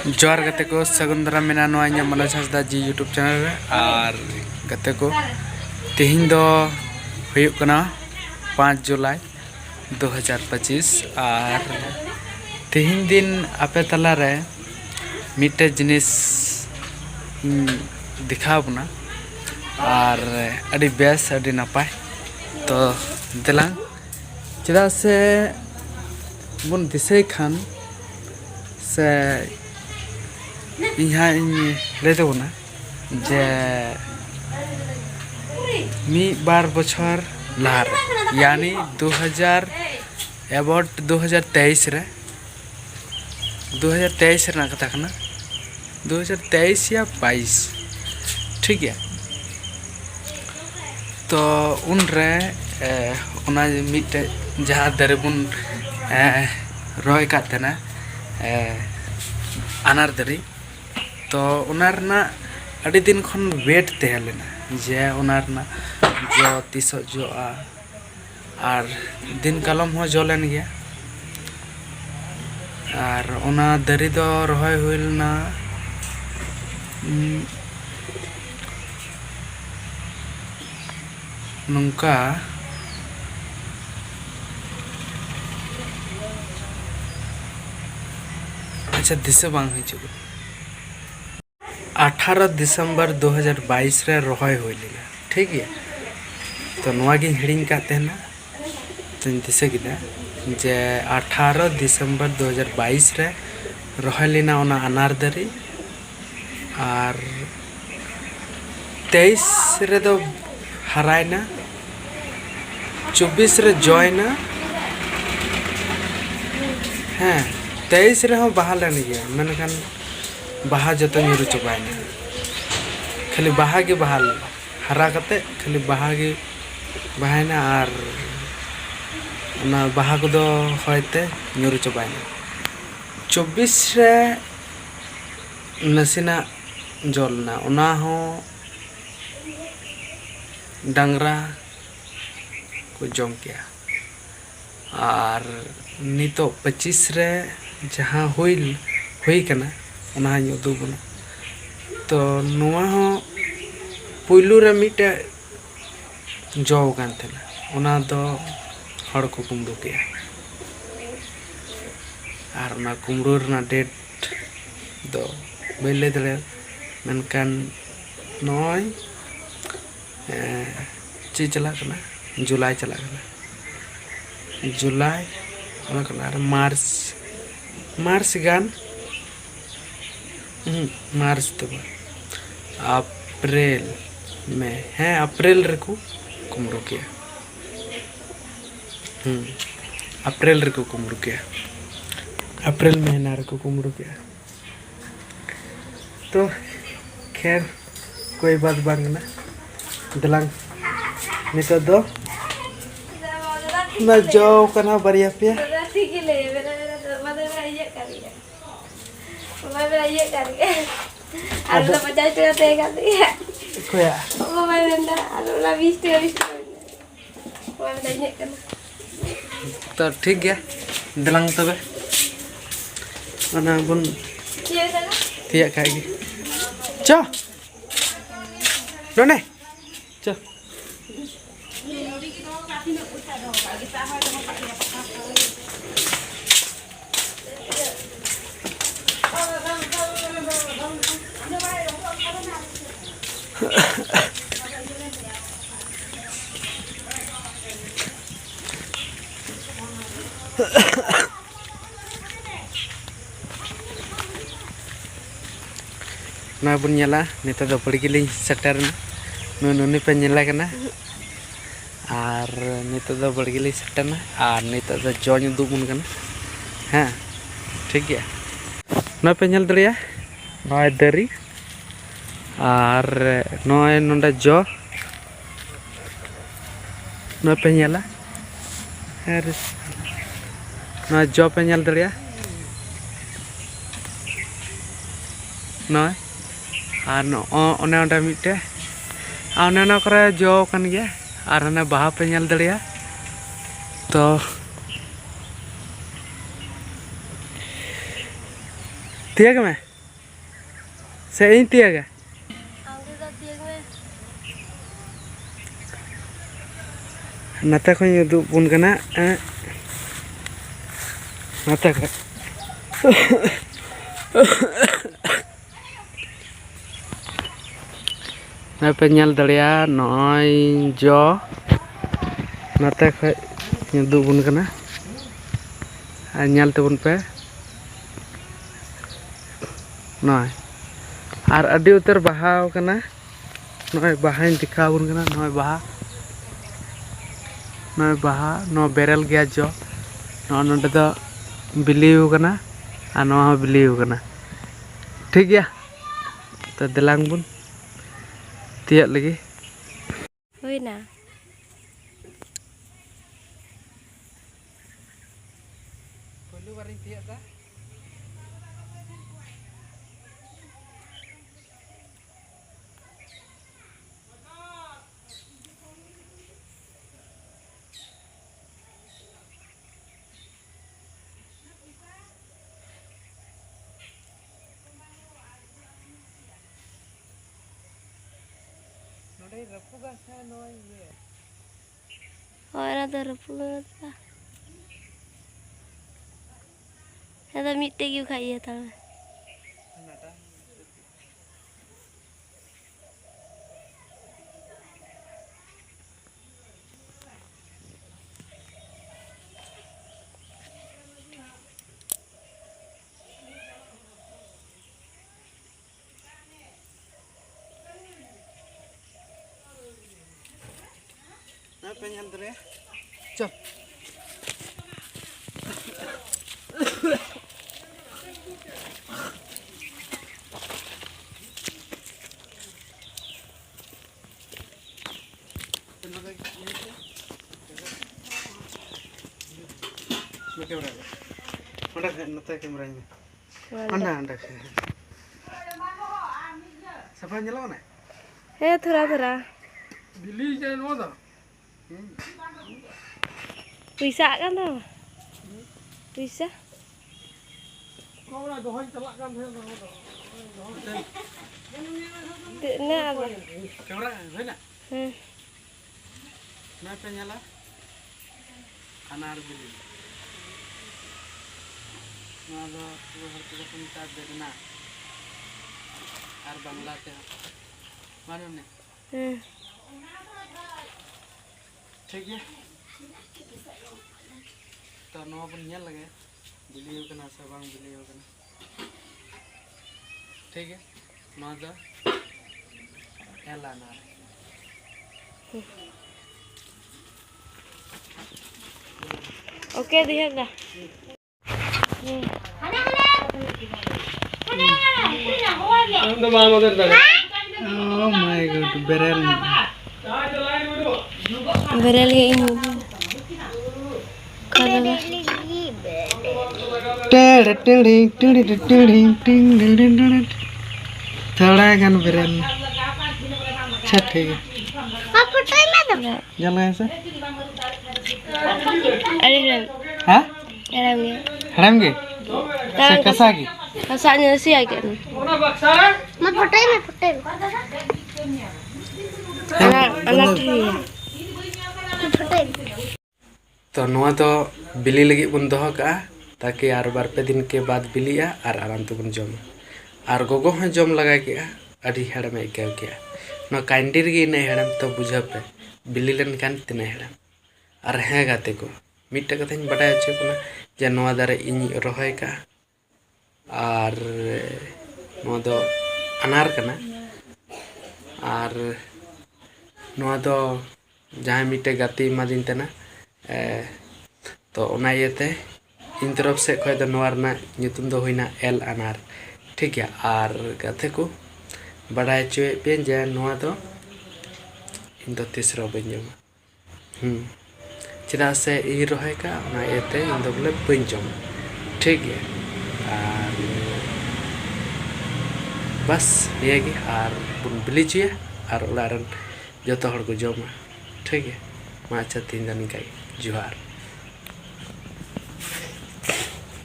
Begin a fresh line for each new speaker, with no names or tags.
जोहार गते को सगुन दाराम मेना नोआ इᱧᱟᱹᱜ मनोज हांसदा जी यूट्यूब चैनल रे और गते को तेहिं दो हुयुग कना 5 जुलाई 2025 और तेहिं दिन आपे तला रे मिटे जिनिस दिखाव बना और अड़ी बेस अड़ी नापाय तो देलां चेदा से बन दिसै खान से यहाँ लेना जे मी बार बछर लहार यानी 2000 एबॉट 2023 रे 2023 रे कथा कना 2023 या 22 ठीक है। तो उन रे मिटे जहाँ दरे बुन रोय का तना अनार दरी तो उनारना अड़ी दिन खन वेट तहे लेना जे उनारना जो तीस जो और दिन कलम हो जो लेन गया और उना दरी दो रोय हुइलना नुंका अच्छा दिशा बांग हिजुग 18 दिसंबर 2022 रे रोहय होई लेगा ठीक है। तो नवागी हिड़िंग का तेना तो दिशा किदा जे 18 दिसंबर 2022 रे रोहय लेना ओना अनार दरी और 23 रे दो हरायना 24 रे जॉयना हाँ 23 रे हो बाहा लेन गया मनखान बाहा जतो ᱧᱩᱨᱩ चबायना खाली बाहा के बाहा हरा कते खाली बाहा के बाहायना और ना बाहा को दो होयते ᱧᱩᱨᱩ चबायना 24 रे नसीना जलना ओना हो डांगरा को जम किया और नितो 25 रे जहाँ हुई कना उना उदू बना तो नुआ हो पुलू रे मिटे जो गान थेना उना दो हड़ को कुमड़ू के और उना कुमड़ू रना डेट दो बेले दले मनकान नॉय ची चला कना जुलाई चला कना जुलाई उना कना मार्च गान मार्च तो अप्रैल में है अप्रैल रखो कुमड़ो किया अप्रैल रखो कुमड़ो किया अप्रैल महीना रखो कुमड़ो किया। तो खैर कोई बात बांग ना दलांग नितो दो ना जाओ कना बरिया पे तो ठीक है दलांग तबे अना बुन तिया खाएगी चो नोने चो ना बुन नेला नितो दो पड़गिली सेटर नुनी पे नेला कना और नितो दो बड़गिली सेटना और नितो दो जो ᱧᱩ दुबुन कना हाँ ठीक है ना पे नेल दरिया नॉय दरी और नॉय नोंडा जो ना पे नेला अरे ना जो पे नेल दरिया नॉय और ओने ओंडा मिटे ओने ओना करे जो कान गया और हने बाहा पे नेल दरिया तो ठीक है मैं से इन तियागा नाते को उदुग बुन कना नाते को ना पे नेल दड़िया नय जो नाते को उदुग बुन कना नेल तबुन पे नय और अड़ी उतर बाहा कना नय बाहा दिखा बुन कना नय बाहा नो बेरल गया जो नोडे दो बिलियो कना आ नो बिलियो कना ठीक गया तो दिलांग बुन तियाग लगी
होइना
पहलू बार तियाग दा रपुगा से नय ये
और तो रपुगा तो मिट्टी क्यों खाइए था
ना पेंजल दरे चल कैमरा सफा ना
है थोड़ा
बिल्ली जाए
पैसा kan tuh पैसा ना
कैमरा है ना ना पे nyala अनार बिल्ली ना दो हर को पंता देना और बांग्ला ते मालूम नहीं ठीक है तो नो बन नेल लगे बिलियो कना से बांग बिलियो कना ठीक है नो द एलाना
ओके दिया दा
oh my god berel
berel ini kalau
थोड़ा गन बेरल अच्छा ठीक है जल ऐसे
अरे
हाँ
हरामगे
हरामगे कसा की
kasanya sih ya kan
मैं फोटो
anak dia
तो नवा तो बिली लगी बन दोह का ताकि आर बार पे दिन के बाद बिलिया और आराम तो बन जम और गोगो हाँ जम लगा के अड़ी हेड़म आइकाव के ना कांडी रे इन हेड़म तो बुझा पे बिली लन कान तिना हेड़म और हाँ गाते को मिट्टा कथाñ बड़ा अच्छे को जे नवा दारे इन रोहय का और नवा दो अनार कना और नवा दो जहाँ मिट्टे गाती मादिन तना तो ओना इयते इन तरफ से खय दो नवा रना nyutum दो होइना एल अनार ठीक है और गाते को बड़ा चुए पे जे नवा दो इन दो तीसरा बंजम चेदा से इ रोहे का ओना इयते इन दो बोले बंजम ठीक है और बस ये की और बुन बिली चुए और उलारन जो तो हर को जमा ठीक है मा अच्छा तीन दिन का जुहार।